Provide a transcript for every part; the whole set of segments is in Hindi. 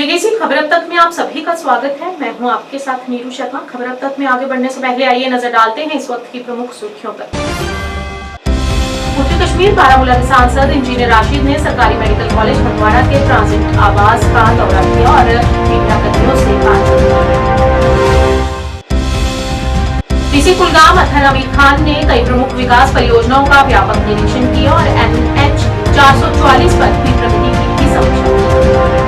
जेकेसी खबर अब तक में आप सभी का स्वागत है। मैं हूं आपके साथ नीरू शर्मा। खबर अब तक में आगे बढ़ने से पहले आइए नजर डालते हैं इस वक्त की प्रमुख सुर्खियों पर। उत्तरी कश्मीर बारामूला के सांसद इंजीनियर राशिद ने सरकारी मेडिकल कॉलेज हंदवाड़ा के ट्रांजिट आवास का दौरा किया और मीडिया कर्मियों से बातचीत की। डीसी कुलगाम अतहर अमीर खान ने कई प्रमुख विकास परियोजनाओं का व्यापक निरीक्षण किया और NH 444 पर हुई प्रगति की समीक्षा की।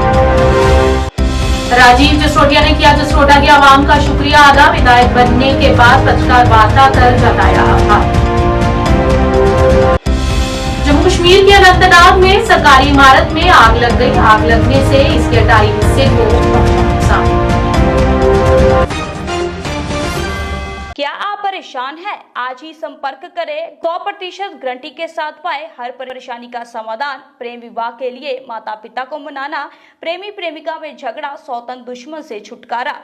राजीव जसरोटिया ने किया जसरोटा की आवाम का शुक्रिया अदा। विधायक बनने के बाद पत्रकार वार्ता कर जताया आभार। जम्मू कश्मीर के अनंतनाग में सरकारी इमारत में आग लग गई। आग लगने से इसके अटारी हिस्से को नुकसान। क्या आप परेशान हैं? आज ही संपर्क करें। 100% गारंटी के साथ पाए हर परेशानी का समाधान। प्रेम विवाह के लिए माता पिता को मनाना, प्रेमी प्रेमिका में झगड़ा, सौतन दुश्मन से छुटकारा,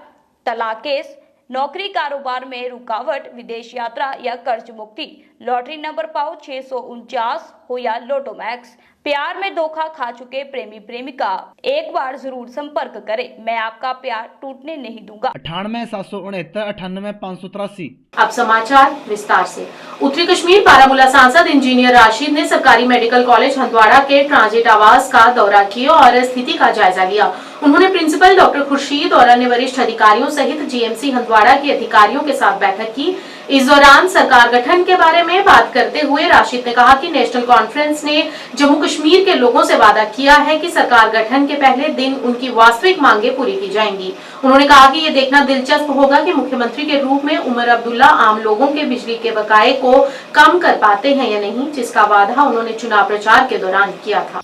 तलाक केस, नौकरी कारोबार में रुकावट, विदेश यात्रा या कर्ज मुक्ति, लॉटरी नंबर पाओ 649 हो या लोटो मैक्स, प्यार में धोखा खा चुके प्रेमी प्रेमिका, एक बार जरूर संपर्क करें। मैं आपका प्यार टूटने नहीं दूंगा। 98 769 98 583। अब समाचार विस्तार से। उत्तरी कश्मीर बारामूला सांसद इंजीनियर राशिद ने सरकारी मेडिकल कॉलेज हंदवाड़ा के ट्रांजिट आवास का दौरा किया और स्थिति का जायजा लिया। उन्होंने प्रिंसिपल डॉक्टर खुर्शीद और अन्य वरिष्ठ अधिकारियों सहित जीएमसी हंदवाड़ा के अधिकारियों के साथ बैठक की। इस दौरान सरकार गठन के बारे में बात करते हुए राशिद ने कहा कि नेशनल कॉन्फ्रेंस ने जम्मू कश्मीर के लोगों से वादा किया है कि सरकार गठन के पहले दिन उनकी वास्तविक मांगे पूरी की जाएंगी। उन्होंने कहा कि ये देखना दिलचस्प होगा कि मुख्यमंत्री के रूप में उमर अब्दुल्ला आम लोगों के बिजली के बकाये को कम कर पाते हैं या नहीं, जिसका वादा उन्होंने चुनाव प्रचार के दौरान किया था।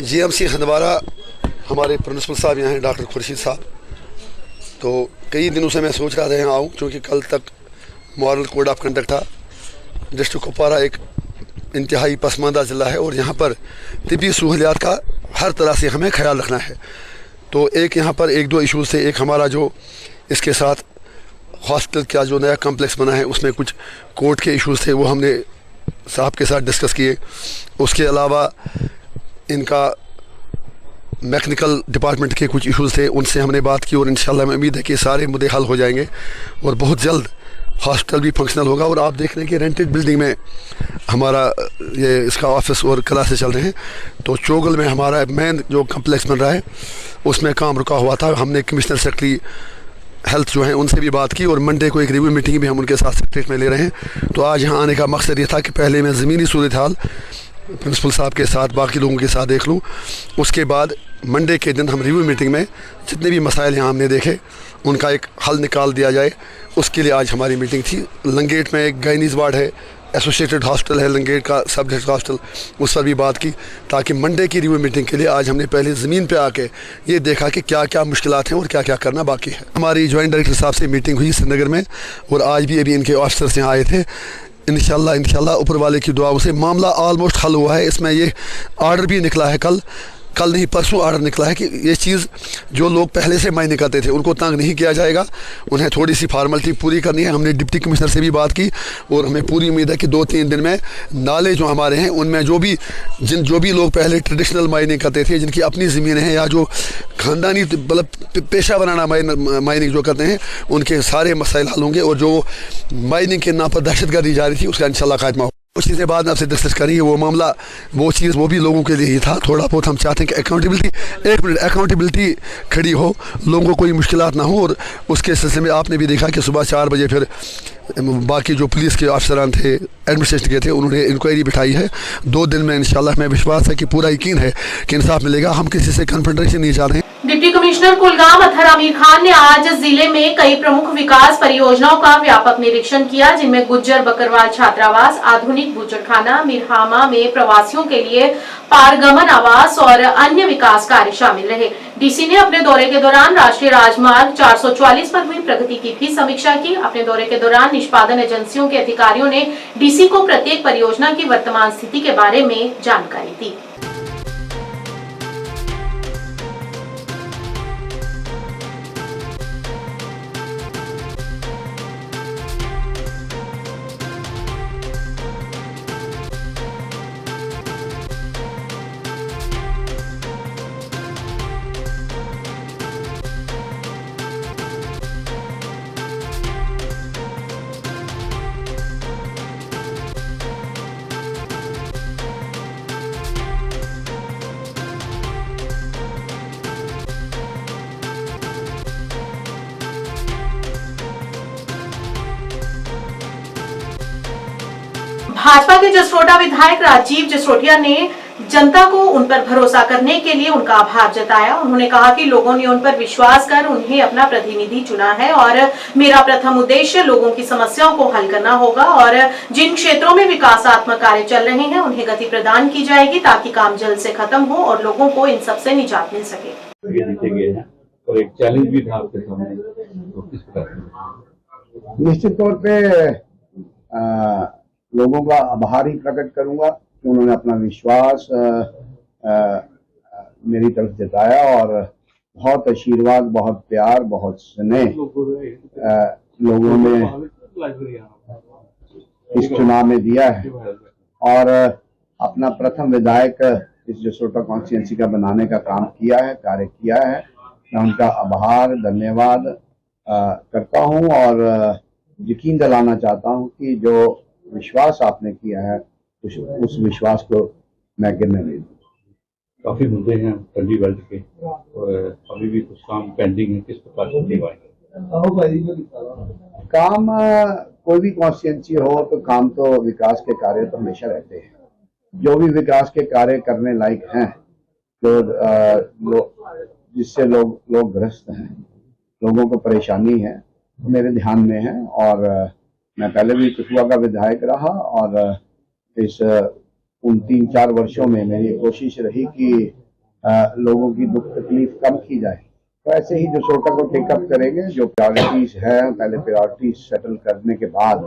जीएमसी हंदवाड़ा हमारे प्रिंसिपल साहब यहाँ हैं, डॉक्टर खुर्शीद साहब। तो कई दिनों से मैं सोच रहा था यहाँ आऊँ, क्योंकि कल तक मॉरल कोड ऑफ कंडक्ट था। डिस्ट्रिक्ट कुपवारा एक इंतहाई पसमानदा ज़िला है और यहाँ पर तिब्बी सहूलियात का हर तरह से हमें ख्याल रखना है। तो एक यहाँ पर 1-2 इशूज़ थे। एक हमारा जो इसके साथ हॉस्पिटल का जो नया कम्प्लेक्स बना है उसमें कुछ कोर्ट के इशूज़ थे, वो हमने साहब के साथ डिस्कस किए। उसके अलावा इनका मैकेनिकल डिपार्टमेंट के कुछ इश्यूज़ थे, उनसे हमने बात की और इंशाल्लाह मैं उम्मीद है कि सारे मुद्दे हल हो जाएंगे और बहुत जल्द हॉस्पिटल भी फंक्शनल होगा। और आप देख रहे हैं कि रेंटेड बिल्डिंग में हमारा ये इसका ऑफिस और क्लासेस चल रहे हैं। तो चोगल में हमारा मेन जो कम्प्लेक्स बन रहा है उसमें काम रुका हुआ था। हमने कमिश्नर सेक्रेटरी हेल्थ जो हैं उनसे भी बात की और मंडे को एक रिव्यू मीटिंग भी हम उनके साथ सेक्रेटरीट में ले रहे हैं। तो आज यहाँ आने का मकसद ये था कि पहले मैं ज़मीनी सूरत हाल प्रिंसिपल साहब के साथ बाकी लोगों के साथ देख लूँ। उसके बाद मंडे के दिन हम रिव्यू मीटिंग में जितने भी मसाइल यहाँ हमने देखे उनका एक हल निकाल दिया जाए, उसके लिए आज हमारी मीटिंग थी। लंगेट में एक गायनीज़ वार्ड है, एसोसिएटेड हॉस्पिटल है लंगेट का, सब डिस्ट्रिक्ट हॉस्पिटल, उस पर भी बात की, ताकि मंडे की रिव्यू मीटिंग के लिए आज हमने पहले ज़मीन पे आके ये देखा कि क्या क्या मुश्किलात हैं और क्या क्या करना बाकी है। हमारी जॉइंट डायरेक्टर साहब से मीटिंग हुई श्रीनगर में और आज भी अभी इनके ऑफिसर्स यहाँ आए थे। इंशाल्लाह ऊपर वाले की दुआओं से मामला ऑलमोस्ट हल हुआ है। इसमें ये ऑर्डर भी निकला है, कल नहीं परसों ऑर्डर निकला है कि ये चीज़ जो लोग पहले से मायने करते थे उनको तंग नहीं किया जाएगा, उन्हें थोड़ी सी फार्मेलिटी पूरी करनी है। हमने डिप्टी कमिश्नर से भी बात की और हमें पूरी उम्मीद है कि 2-3 दिन में नाले जो हमारे हैं उनमें जो भी लोग पहले ट्रेडिशनल माइनिंग करते थे, जिनकी अपनी ज़मीनें हैं या जो ख़ानदानी मतलब पेशा बनाना माइनिंग जो करते हैं, उनके सारे मसाइल हल होंगे और जो माइनिंग के नाम पर दहशतगर्दी जारी थी उसका इंशाल्लाह खात्मा होगा। कुछ चीज़ें बाद में आपसे डिस्कस करेंगे। वो मामला वो भी लोगों के लिए ही था। थोड़ा बहुत हम चाहते हैं कि अकाउंटेबिलिटी खड़ी हो, लोगों को कोई मुश्किलात ना हो। और उसके सिलसिले में आपने भी देखा कि सुबह 4 बजे फिर बाकी जो पुलिस के अफसरान थे, एडमिनिस्ट्रेशन के थे, उन्होंने इंक्वायरी बिठाई है। 2 दिन में इंशाल्लाह हमें विश्वास है कि पूरा यकीन है कि इंसाफ मिलेगा। हम किसी से कन्फ्रंटेशन नहीं चाह रहे हैं। डिप्टी कमिश्नर कुलगाम अतहर अमीर खान ने आज जिले में कई प्रमुख विकास परियोजनाओं का व्यापक निरीक्षण किया, जिनमें गुज्जर बकरवाल छात्रावास, आधुनिक बूचड़खाना, मिरहामा में प्रवासियों के लिए पारगमन आवास और अन्य विकास कार्य शामिल रहे। डीसी ने अपने दौरे के दौरान राष्ट्रीय राजमार्ग 444 पर हुई प्रगति की भी समीक्षा की। अपने दौरे के दौरान निष्पादन एजेंसियों के अधिकारियों ने डीसी को प्रत्येक परियोजना की वर्तमान स्थिति के बारे में जानकारी दी। भाजपा के जसरोटा विधायक राजीव जसरोटिया ने जनता को उन पर भरोसा करने के लिए उनका आभार जताया। उन्होंने कहा कि लोगों ने उन पर विश्वास कर उन्हें अपना प्रतिनिधि चुना है और मेरा प्रथम उद्देश्य लोगों की समस्याओं को हल करना होगा और जिन क्षेत्रों में विकासात्मक कार्य चल रहे हैं उन्हें गति प्रदान की जाएगी ताकि काम जल्द से खत्म हो और लोगों को इन सबसे निजात मिल सके। और एक चैलेंज भी था आपके सामने, तो किस प्रकार? निश्चित तौर पे लोगों का आभार ही प्रकट करूंगा कि उन्होंने अपना विश्वास मेरी तरफ जताया और बहुत आशीर्वाद, बहुत प्यार, बहुत स्नेह लोगों ने इस चुनाव में दिया है और अपना प्रथम विधायक इस जसरोटा कॉन्स्टिट्यूंसी का बनाने का काम किया है, कार्य किया है। मैं उनका आभार, धन्यवाद करता हूं और यकीन दिलाना चाहता हूं कि जो विश्वास आपने किया है उस विश्वास को मैं गिरने नहीं दूंगा। काफी मुद्दे हैं कंडी बेल्ट के और अभी भी कुछ काम पेंडिंग है, किस प्रकार से निभाएंगे? काम कोई भी कॉन्स्टिट्यूंसी हो तो काम तो विकास के कार्य तो हमेशा रहते हैं। जो भी विकास के कार्य करने लायक हैं, जो जिससे लोग ग्रस्त हैं, लोगों को परेशानी है, मेरे ध्यान में है और मैं पहले भी कठुआ का विधायक रहा और इस उन 3-4 वर्षों में मेरी कोशिश रही कि लोगों की दुख तकलीफ कम की जाए। तो ऐसे ही जसरोटा को टेकअप करेंगे। जो प्रायोरिटीज है पहले प्रायोरिटीज सेटल करने के बाद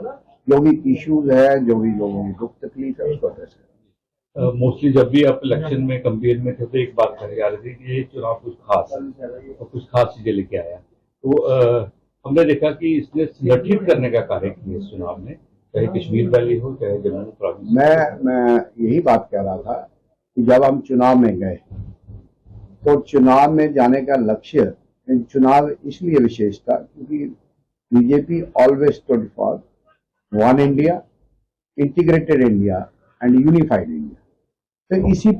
जो भी इश्यूज है, जो भी लोगों की दुख तकलीफ है उसको एड्रेस करेंगे। मोस्टली जब भी आप इलेक्शन में कैंपेन में थे तो एक बात कही जा रही थी कि ये चुनाव कुछ खास है और कुछ खास चीजें लेके आया। तो हमने देखा कि इसने संगठित करने का कार्य किया इस चुनाव में, चाहे कश्मीर वैली हो चाहे जम्मू प्रोविंस। मैं यही बात कह रहा था कि जब हम चुनाव में गए तो चुनाव में जाने का लक्ष्य, चुनाव इसलिए विशेष था क्योंकि BJP always stood for one India, integrated India and unified India. तो इसी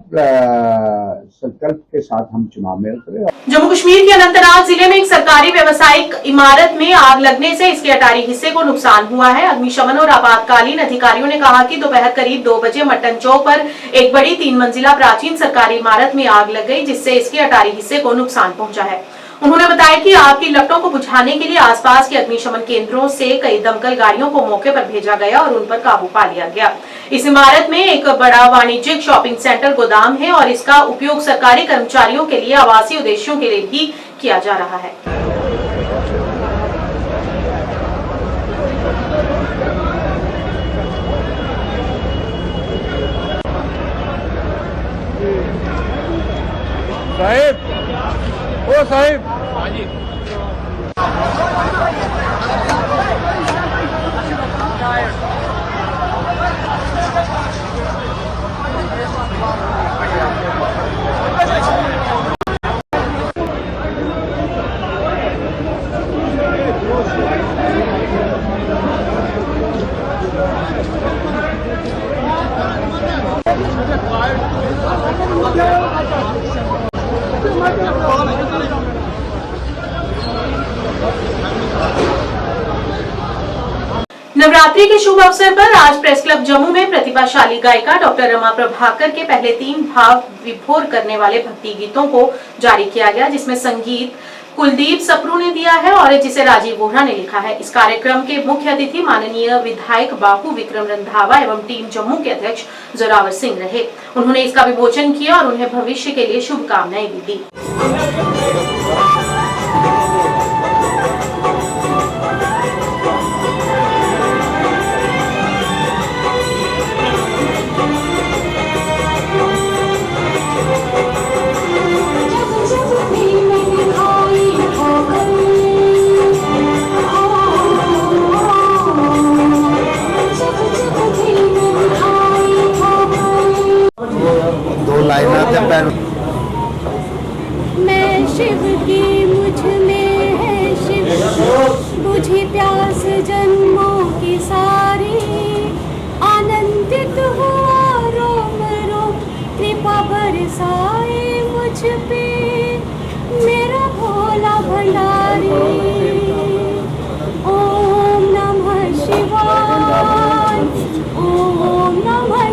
संकल्प के साथ हम चुनाव में उतरे। जम्मू कश्मीर के अनंतनाग जिले में एक सरकारी व्यावसायिक इमारत में आग लगने से इसके अटारी हिस्से को नुकसान हुआ है। अग्निशमन और आपातकालीन अधिकारियों ने कहा कि दोपहर करीब 2 बजे मटन चौक पर एक बड़ी 3 मंजिला प्राचीन सरकारी इमारत में आग लग गई, जिससे इसके अटारी हिस्से को नुकसान पहुंचा है। उन्होंने बताया कि आग की लपटों को बुझाने के लिए आसपास के अग्निशमन केंद्रों से कई दमकल गाड़ियों को मौके पर भेजा गया और उन पर काबू पा लिया गया। इस इमारत में एक बड़ा वाणिज्यिक शॉपिंग सेंटर गोदाम है और इसका उपयोग सरकारी कर्मचारियों के लिए आवासीय उद्देश्यों के लिए भी किया जा रहा है। साहिब, ओ साहिब, नवरात्रि के शुभ अवसर पर आज प्रेस क्लब जम्मू में प्रतिभाशाली गायिका डॉक्टर रमा प्रभाकर के पहले 3 भाव विभोर करने वाले भक्ति गीतों को जारी किया गया, जिसमें संगीत कुलदीप सप्रू ने दिया है और जिसे राजीव बोहरा ने लिखा है। इस कार्यक्रम के मुख्य अतिथि माननीय विधायक बापू विक्रम रंधावा एवं टीम जम्मू के अध्यक्ष जोरावर सिंह रहे। उन्होंने इसका विमोचन किया और उन्हें भविष्य के लिए शुभकामनाएं भी दी। मैं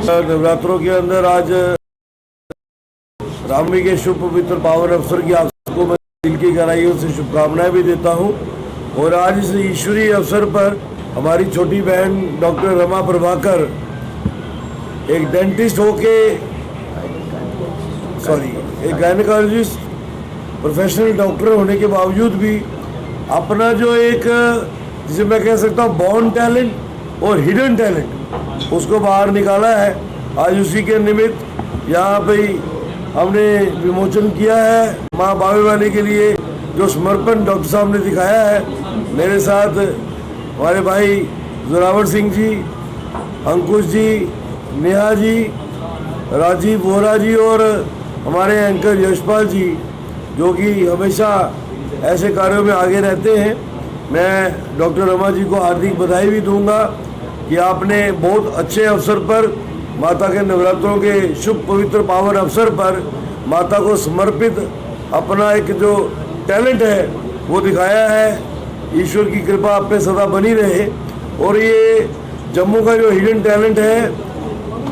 नवरात्रों के अंदर आज रामनवमी के शुभ पवित्र पावन अवसर की आप सबको मैं दिल की गहराइयों से शुभकामनाएं भी देता हूं। और आज इस ईश्वरीय अवसर पर हमारी छोटी बहन डॉक्टर रमा प्रभाकर एक डेंटिस्ट होके एक गायनेकोलॉजिस्ट प्रोफेशनल डॉक्टर होने के बावजूद भी अपना जो एक जिसे मैं कह सकता हूँ बॉर्न टैलेंट और हिडन टैलेंट उसको बाहर निकाला है। आज उसी के निमित्त यहाँ पे हमने विमोचन किया है। माँ बावे वाली के लिए जो समर्पण डॉक्टर साहब ने दिखाया है। मेरे साथ हमारे भाई जोरावर सिंह जी, अंकुश जी, नेहा जी, राजीव वोरा जी और हमारे एंकर यशपाल जी, जो कि हमेशा ऐसे कार्यों में आगे रहते हैं। मैं डॉक्टर रमा जी को हार्दिक बधाई भी दूंगा कि आपने बहुत अच्छे अवसर पर माता के नवरात्रों के शुभ पवित्र पावन अवसर पर माता को समर्पित अपना एक जो टैलेंट है वो दिखाया है। ईश्वर की कृपा आप पे सदा बनी रहे। और ये जम्मू का जो हिडन टैलेंट है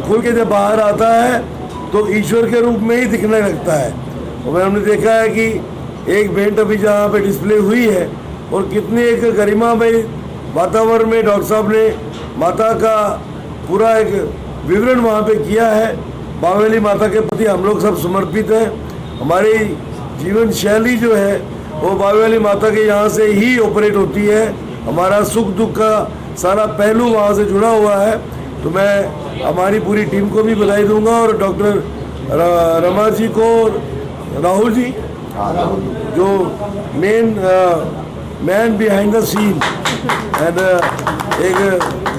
खुल के जब बाहर आता है तो ईश्वर के रूप में ही दिखने लगता है। और हमने देखा है कि एक बेंट अभी जहाँ पे डिस्प्ले हुई है और कितनी एक गरिमामय वातावरण में डॉक्टर साहब ने माता का पूरा एक विवरण वहाँ पे किया है। बावेली माता के प्रति हम लोग सब समर्पित हैं। हमारी जीवन शैली जो है वो बावेली माता के यहाँ से ही ऑपरेट होती है। हमारा सुख दुख का सारा पहलू वहाँ से जुड़ा हुआ है। तो मैं हमारी पूरी टीम को भी बधाई दूंगा और डॉक्टर रमा जी को, राहुल जी जो man behind the scene and एक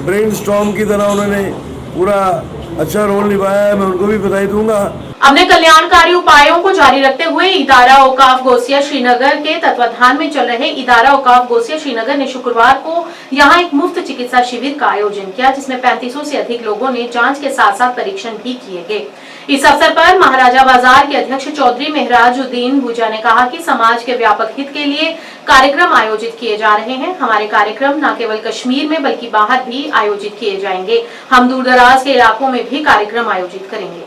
ब्रेन स्टॉर्म की तरह उन्होंने पूरा अच्छा रोल निभाया है। मैं उनको भी बधाई दूंगा। अपने कल्याणकारी उपायों को जारी रखते हुए इदारा औकाफ गोसिया श्रीनगर के तत्वाधान में चल रहे इदारा औकाफ गोसिया श्रीनगर ने शुक्रवार को यहां एक मुफ्त चिकित्सा शिविर का आयोजन किया, जिसमें 3500 से अधिक लोगों ने जांच के साथ साथ परीक्षण भी किए गए। इस अवसर पर महाराजा बाजार के अध्यक्ष चौधरी मेहराजुद्दीन भूजा ने कहा कि समाज के व्यापक हित के लिए कार्यक्रम आयोजित किए जा रहे हैं। हमारे कार्यक्रम न केवल कश्मीर में बल्कि बाहर भी आयोजित किए जाएंगे। हम दूर दराज के इलाकों में भी कार्यक्रम आयोजित करेंगे।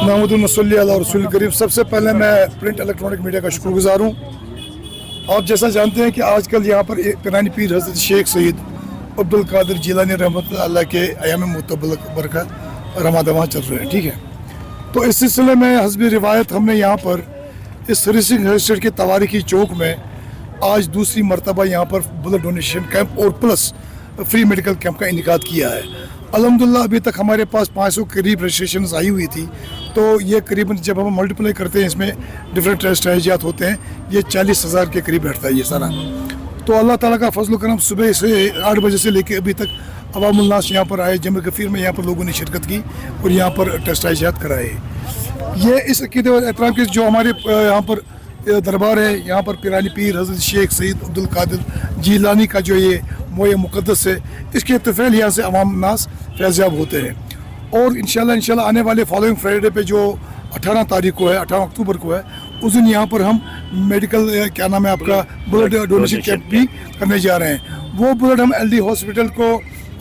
महमूदुल मसल्ली अला रसूल करीम। सबसे पहले मैं प्रिंट इलेक्ट्रॉनिक मीडिया का शुक्रगुजार हूँ। आप जैसा जानते हैं कि आजकल यहाँ पर पिरानी पीर हज़रत शेख सैयद अब्दुल कादिर जिलानी रहमतुल्लाह अलैह के अयाम मुतबरकत रमादमा चल रहे हैं, ठीक है। तो इस सिलसिले में हस्ब रिवायत हमने यहाँ पर इस रिसिंग हेस्टेड के तवारीखी चौक में आज दूसरी मरतबा यहाँ पर ब्लड डोनेशन कैंप और प्लस फ्री मेडिकल कैंप का इनेकाद किया है। अल्हम्दुलिल्लाह अभी तक हमारे पास 500 करीब रजिस्ट्रेशन आई हुई थी। तो ये करीबन जब हम मल्टीप्लाई करते हैं इसमें डिफरेंट स्ट्रेटजियात होते हैं, ये 40,000 के करीब बैठता है ये सारा। तो अल्लाह ताला का फजल करम, सुबह से 8 बजे से लेकर अभी तक अवामुल नास यहाँ पर आए, जम गफीर में यहाँ पर लोगों ने शिरकत की और यहाँ पर टेस्टाइजात कराए। ये इस अक़ीदे और एहतराम के जो हमारे यहाँ पर दरबार है, यहाँ पर पिरानी पीर हज़रत शेख सैयद अब्दुल कादिर जिलानी का जो ये मोए मुक़द्दस है, इसके तफ़ैल यहाँ से अवाम नास फैज़याब होते हैं। और इंशाल्लाह आने वाले फॉलोइंग फ्राइडे पे जो 18 तारीख को है, 18 अक्टूबर को है, उस दिन यहाँ पर हम मेडिकल क्या नाम है आपका ब्लड डोनेशन कैंप भी करने जा रहे हैं। वो ब्लड हम LD हॉस्पिटल को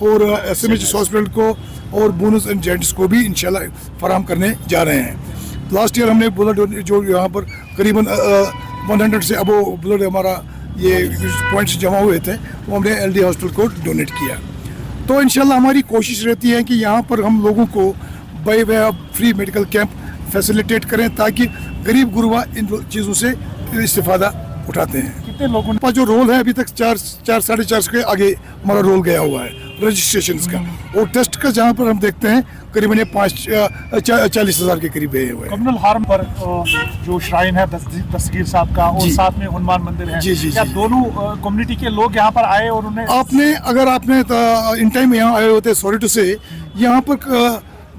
और SMH हॉस्पिटल को और बोनस एंड जेंट्स को भी इंशाल्लाह फराहम करने जा रहे हैं। लास्ट ईयर हमने ब्लड जो यहाँ पर करीबन 100 से अब ब्लड हमारा ये पॉइंट्स जमा हुए थे, वो हमने LD हॉस्पिटल को डोनेट किया। तो इंशाल्लाह हमारी कोशिश रहती है कि यहाँ पर हम लोगों को by way of free medical camp facilitate करें ताकि गरीब गुरबा इन चीज़ों से इस्तेफादा उठाते हैं। कितने लोगों का जो रोल है अभी तक 400-450 के आगे हमारा रोल गया हुआ है। रजिस्ट्रेशन का, और टेस्ट का जहाँ पर हम देखते हैं करीबन ये 40,000 के करीब है हुए। कम्युनल हार्म पर जो श्राइन है दस्तगीर साहब का और साथ में हनुमान मंदिर है, क्या दोनों कम्युनिटी के लोग यहाँ पर आए और उन्हें अगर आपने इन टाइम यहाँ आए होते, सॉरी टू से, यहाँ पर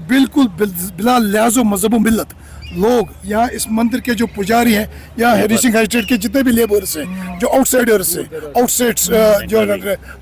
बिल्कुल बिला लिहाजो मजहब मिल्लत लोग यहाँ इस मंदिर के जो पुजारी हैं, यहाँ हेरिसिंग हेरिटेज के जितने भी लेबर्स हैं, जो आउटसाइडर्स हैं, जो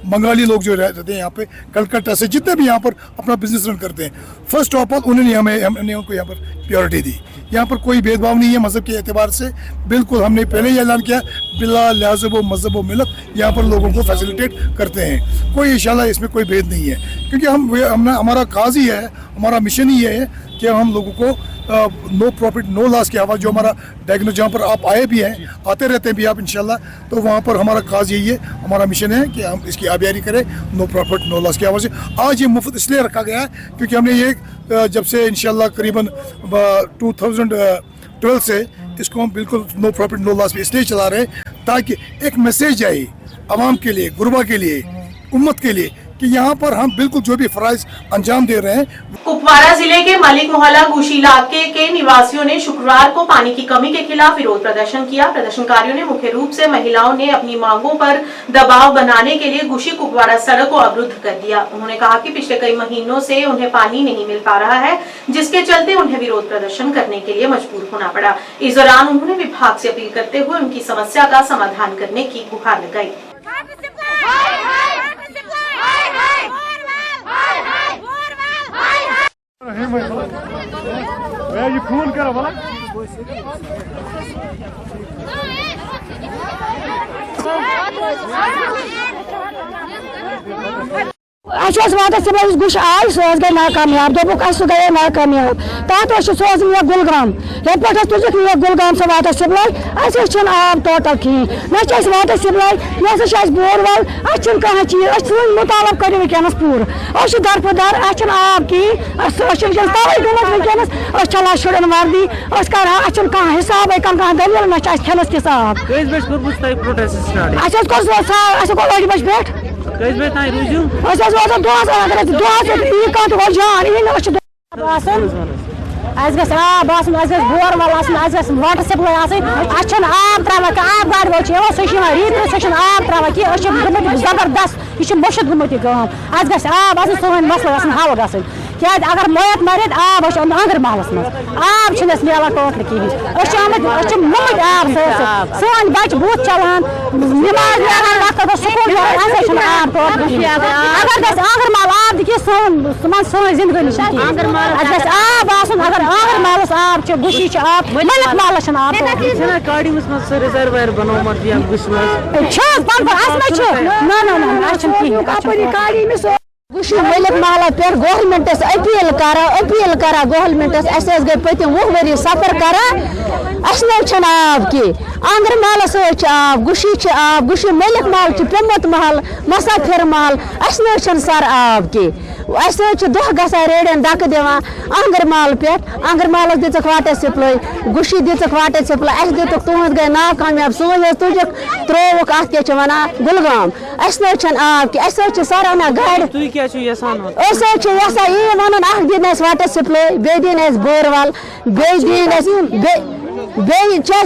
बंगाली लोग जो रहते हैं यहाँ पे, कलकत्ता से, जितने भी यहाँ पर अपना बिजनेस रन करते हैं, फर्स्ट ऑफ ऑल हमने उनको यहाँ पर प्योरिटी दी। यहाँ पर कोई भेदभाव नहीं है मज़हब के एतबार से, बिल्कुल हमने पहले ही ऐलान किया बिला लिहाज़ व मज़हब व मिलत यहाँ पर लोगों को फैसिलिटेट करते हैं, कोई इंशाल्लाह इसमें कोई भेद नहीं है, क्योंकि हमारा काज ही है, हमारा मिशन ही है कि हम लोगों को नो प्रॉफिट नो लॉस की आवाज़, जो हमारा डायग्नोस, जहाँ पर आप आए भी हैं, आते रहते हैं भी आप इंशाल्लाह, तो वहाँ पर हमारा काज यही है, हमारा मिशन है कि हम इसकी आबियारी करें नो प्रॉफिट नो लॉस की आवाज़ से। आज ये मुफ्त इसलिए रखा गया है क्योंकि हमने ये जब से इंशाल्लाह करीबन 2012 से इसको हम बिल्कुल नो प्रॉफिट नो लॉस पे इसलिए चला रहे हैं ताकि एक मैसेज आए आवाम के लिए, गुरबा के लिए, उम्मत के लिए, कि यहाँ पर हम बिल्कुल जो भी फराइज अंजाम दे रहे हैं। कुपवाड़ा जिले के मलिक मोहल्ला गुशी इलाके के निवासियों ने शुक्रवार को पानी की कमी के खिलाफ विरोध प्रदर्शन किया। प्रदर्शनकारियों ने मुख्य रूप से महिलाओं ने अपनी मांगों पर दबाव बनाने के लिए गुशी कुपवाड़ा सड़क को अवरुद्ध कर दिया। उन्होंने कहा कि पिछले कई महीनों से उन्हें पानी नहीं मिल पा रहा है, जिसके चलते उन्हें विरोध प्रदर्शन करने के लिए मजबूर होना पड़ा। इस दौरान उन्होंने विभाग से अपील करते हुए उनकी समस्या का समाधान करने की गुहार लगाई। ये फोन करो भला गुश आय सह गई नाकामयाब, दोपुक गए नाकामयाब, तथ सोजन ये गुलगाम, ये पे तुजिक ये गुलगाम सह वात सिबल, आब टोटल कहीं ना वात सिबल, यह बोरवेल, कह चीज सन मुतालब कर वनस पूर, दरफदार आब कहीं तवे गुमत वनस चलान शुरन वर्दी कर कह हिसाब कह दलील ना खेनस हिसाब अड़ बज पे आब बोरवेल वाटर सप्लाई आब त्रा आब गाड़ वो सह रीत सह आब त्रा कह जबरदस्त यह मुशद गुमत यह आब सन मसल हल ग क्या अगर मोयत मरित आब आंगर महलस मज आब मिलान टोटल कहें मुमत आब सन बच बूथ चलान नमाज स्कूल आब टोटल अगर आंगर महल आब दिखे सन जिंदगी आब अगर आंगर महलस आब गुशी आब मलिक महलस आब गुशी मलिक महल पे गवर्नमेंटस अपील करा गवर्नमेंटस गई पतिम 20 वरी सफर करा आब कि आंगर महल आब गुशी मलिक महल प्रमोद महल मुसाफिर महल सर आब कि दह ग रेडियन धक् दिवान आंगर महल पे आंगर महल दिख वाटर सप्लाई गुशी दिख वाटर सप्लाई दिख तुहद गई नाकामयाब सोन तुजिक त्रोवुक अत वना गुलगाम आब कि सर अना गाड़ यसान यी वन दिन वाटर सप्लाई बे दिन बोरवेल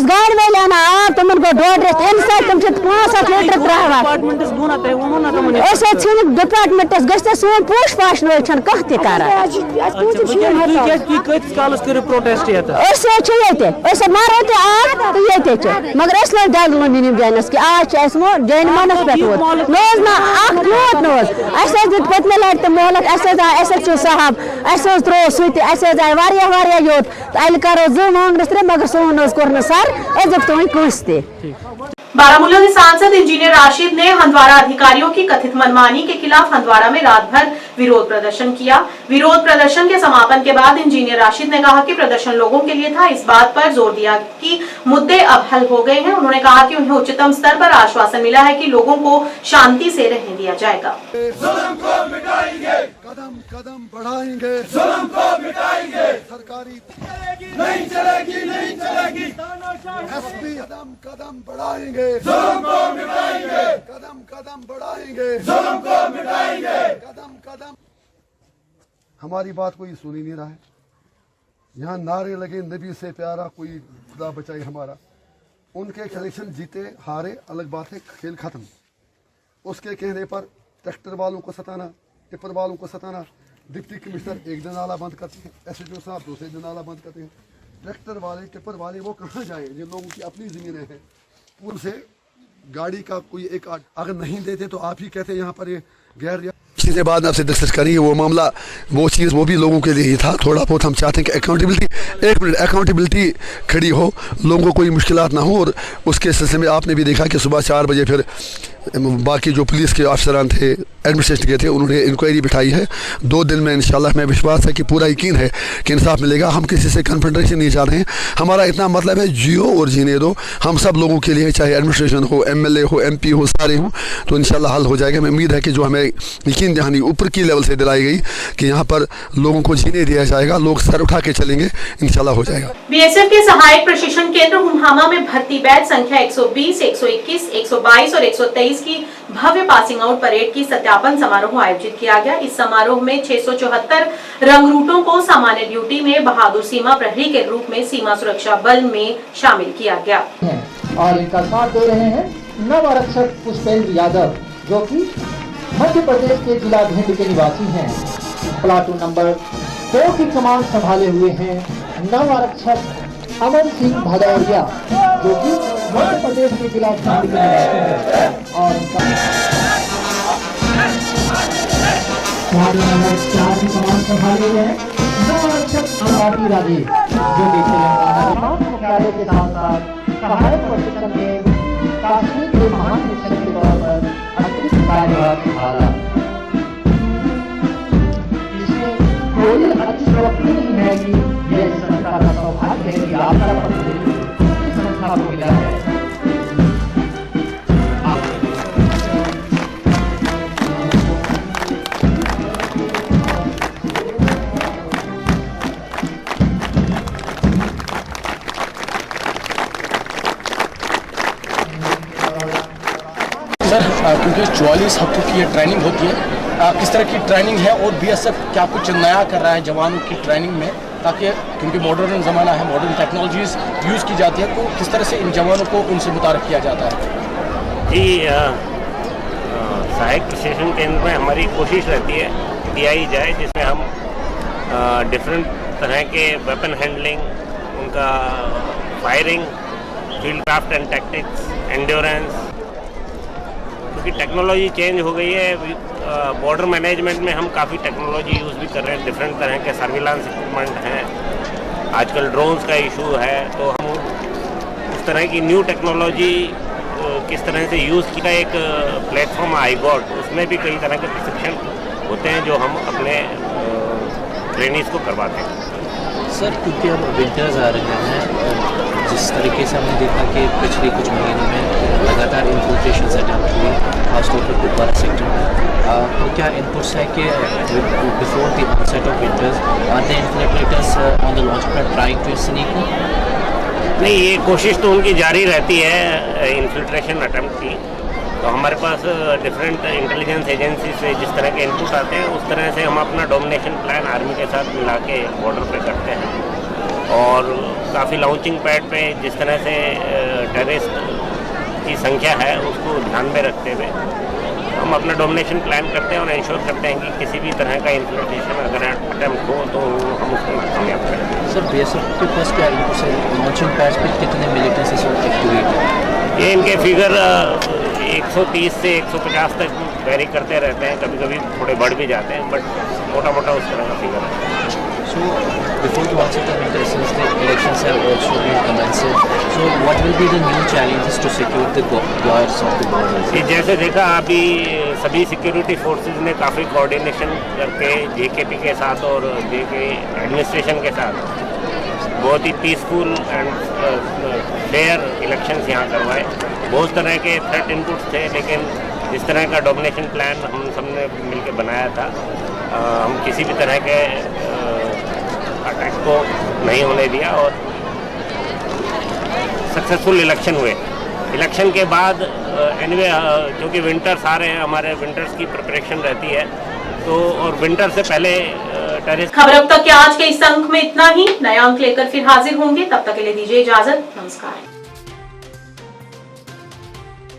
गाड़ वाले अना आब तुम गो 1.5 रेत तम 500 लीटर त्रावान डिपार्टमेंटस गई सोन पोश पाश लोग कह तह मारो आब तो मगर लोग दल लोन जानस कि आज जैन मानस पे नोज पतमे लट मोहलत साहब त्रो सह आए योत अल करो 2 मांगस 3 मगर सोन सर बारामूला के सांसद इंजीनियर राशिद ने हंदवाड़ा अधिकारियों की कथित मनमानी के खिलाफ हंदवाड़ा में रात भर विरोध प्रदर्शन किया। विरोध प्रदर्शन के समापन के बाद इंजीनियर राशिद ने कहा कि प्रदर्शन लोगों के लिए था, इस बात पर जोर दिया कि मुद्दे अब हल हो गए हैं। उन्होंने कहा कि उन्हें उच्चतम स्तर पर आश्वासन मिला है कि लोगों को शांति से रहने दिया जाएगा। जुल्म को मिटाएंगे, कदम कदम बढ़ाएंगे, जुल्म को मिटाएंगे, सरकार सरकारी नहीं चलेगी, नहीं चलेगी। एसपी कदम कदम बढ़ाएंगे, जुल्म को मिटाएंगे, कदम कदम बढ़ाएंगे, जुल्म को मिटाएंगे, कदम कदम। हमारी बात कोई सुन ही नहीं रहा है। यहाँ नारे लगे नबी से प्यारा, कोई खुदा बचाए हमारा। उनके इलेक्शन जीते हारे अलग बात है, खेल खत्म। उसके कहने पर ट्रैक्टर वालों को सताना, टिप्पर वालों को सताना। डिप्टी कमिश्नर एक दिन नाला बंद करते हैं, SHO साहब दूसरे दिन नाला बंद करते हैं। ट्रैक्टर वाले टिप्पर वाले वो कहाँ जाए जिन लोगों की अपनी ज़मीनें हैं। उनसे गाड़ी का कोई एक अगर नहीं देते तो आप ही कहते यहाँ पर ये गैर चीज़ें बाद में आपसे डिस्कस करेंगे। वो मामला वो चीज़ वो भी लोगों के लिए ही था। थोड़ा बहुत हम चाहते हैं कि अकाउंटेबिलिटी, एक मिनट, अकाउंटेबिलिटी खड़ी हो, लोगों को कोई मुश्किलात ना हो। और उसके सिलसिले में आपने भी देखा कि सुबह 4 बजे फिर बाकी जो पुलिस के अफसरान थे, एडमिनिस्ट्रेशन के थे, उन्होंने इंक्वायरी बिठाई है। 2 दिन में इंशाल्लाह मैं विश्वास है कि पूरा यकीन है कि इंसाफ मिलेगा। हम किसी से कन्फ्रंटेशन नहीं चाह रहे हैं। हमारा इतना मतलब है जियो और जीने दो, हम सब लोगों के लिए, चाहे एडमिनिस्ट्रेशन हो, MLA हो, MP हो, सारे हों, तो इंशाल्लाह हल हो जाएगा। मैं उम्मीद है कि जो हमें यकीन दहानी ऊपर की लेवल से दिलाई गई कि यहाँ पर लोगों को जीने दिया जाएगा, लोग सर उठा के चलेंगे, इंशाल्लाह हो जाएगा। BSF के सहायक प्रशिक्षण केंद्र हुमहामा में भर्ती बैच संख्या 120, 121, 122 और 123 की भव्य पासिंग आउट परेड की सत्यापन समारोह आयोजित किया गया। इस समारोह में 674 रंगरूटों को सामान्य ड्यूटी में बहादुर सीमा प्रहरी के रूप में सीमा सुरक्षा बल में शामिल किया गया। और इनका साथ दे रहे हैं नव आरक्षक पुष्पेंद्र यादव, जो कि मध्य प्रदेश के जिला भिंड के निवासी हैं। प्लाटून नंबर 2 की कमान संभाले हुए हैं नव आरक्षक अमन सिंह भदौरिया, जो कि मध्य प्रदेश के जिला भिंड के निवासी हैं। और नंबर 4 की कमान संभाले हुए हैं नव आरक्षक अमराटी राजेश, जो कि तेलंगाना मुख्यालय के साथ साथ सहायक प्रशिक्षण में काश्मीर के महानिरीक्षक के तौर पर अतिरिक्त कार्यभार संभाला। इसमें कोई अतिशयोक्ति नहीं है कि यह संस्था का सौभाग्य है कि आपका प्रतिनिधित्व इस संस्था को मिला है। क्योंकि 44 हफ्तों की ये ट्रेनिंग होती है, किस तरह की ट्रेनिंग है और BSF क्या कुछ नया कर रहा है जवानों की ट्रेनिंग में, ताकि क्योंकि मॉडर्न ज़माना है, मॉडर्न टेक्नोलॉजीज़ यूज़ की जाती है, तो किस तरह से इन जवानों को उनसे मुतारफ़ किया जाता है। जी, सहायक प्रशिक्षण केंद्र में हमारी कोशिश रहती है DI जाए, जिसमें हम डिफरेंट तरह के वेपन हैंडलिंग, उनका firing, field craft and tactics, endurance, क्योंकि टेक्नोलॉजी चेंज हो गई है। बॉर्डर मैनेजमेंट में हम काफ़ी टेक्नोलॉजी यूज़ भी कर रहे हैं, डिफरेंट तरह के सर्विलांस इक्विपमेंट हैं, आजकल ड्रोन्स का इशू है, तो हम उस तरह की न्यू टेक्नोलॉजी किस तरह से यूज़ की का एक प्लेटफॉर्म iGOT, उसमें भी कई तरह के प्रशिक्षण होते हैं जो हम अपने ट्रेनिंग्स को करवाते हैं। सर, क्योंकि अब विंटर्स आ रहे हैं, जिस तरीके से हमने देखा कि पिछले कुछ महीनों में लगातार इन्फिल्ट्रेशन अटैम्प्ट हुई, खासतौर पर कुपवारा सेक्टर में, तो क्या इनपुट्स है कि before the onset of winters are the inflators on the launch pad trying to sneak? नहीं, ये कोशिश तो उनकी जारी रहती है इन्फिल्ट्रेशन अटैम्प्ट की। तो हमारे पास डिफरेंट इंटेलिजेंस एजेंसी से जिस तरह के इनपुट आते हैं, उस तरह से हम अपना डोमिनेशन प्लान आर्मी के साथ मिला के बॉर्डर पे करते हैं। और काफ़ी लॉन्चिंग पैड पे जिस तरह से टेररिस्ट की संख्या है, उसको ध्यान में रखते हुए हम अपना डोमिनेशन प्लान करते हैं और इंश्योर करते हैं कि किसी भी तरह का इन्फ्लेशन अगर अटैम्प्ट हो तो हम उसको कामयाब करें। सर, BSF के पास क्या लॉन्चिंग पैड्स पे कितने मिलिटेंट्स एक्टिवेट हैं? ये इनके फिगर 130 से 150 तक वेरी करते रहते हैं, कभी कभी थोड़े बढ़ भी जाते हैं, बट मोटा मोटा उस तरह का फिगर है। So, before the onset of winter, since the elections have also been commenced, so what will be the new challenges to secure the guards of the borders? जैसे देखा अभी सभी सिक्योरिटी फोर्सेस ने काफ़ी कोऑर्डिनेशन करके JKP के साथ और JK एडमिनिस्ट्रेशन के साथ बहुत ही पीसफुल एंड फेयर इलेक्शंस यहाँ करवाए। बहुत तरह के थ्रेट इनपुट्स थे, लेकिन जिस तरह का डोमिनेशन प्लान हम सबने मिलकर बनाया था, हम किसी भी तरह के अटैक को नहीं होने दिया और सक्सेसफुल इलेक्शन हुए। इलेक्शन के बाद एनीवे जो कि विंटर्स आ रहे हैं, हमारे विंटर्स की प्रिपरेशन रहती है, तो और विंटर से पहले टेरेस। खबर अब तक के आज के इस अंक में इतना ही। नया अंक लेकर फिर हाजिर होंगे, तब तक के लिए दीजिए इजाजत। नमस्कार।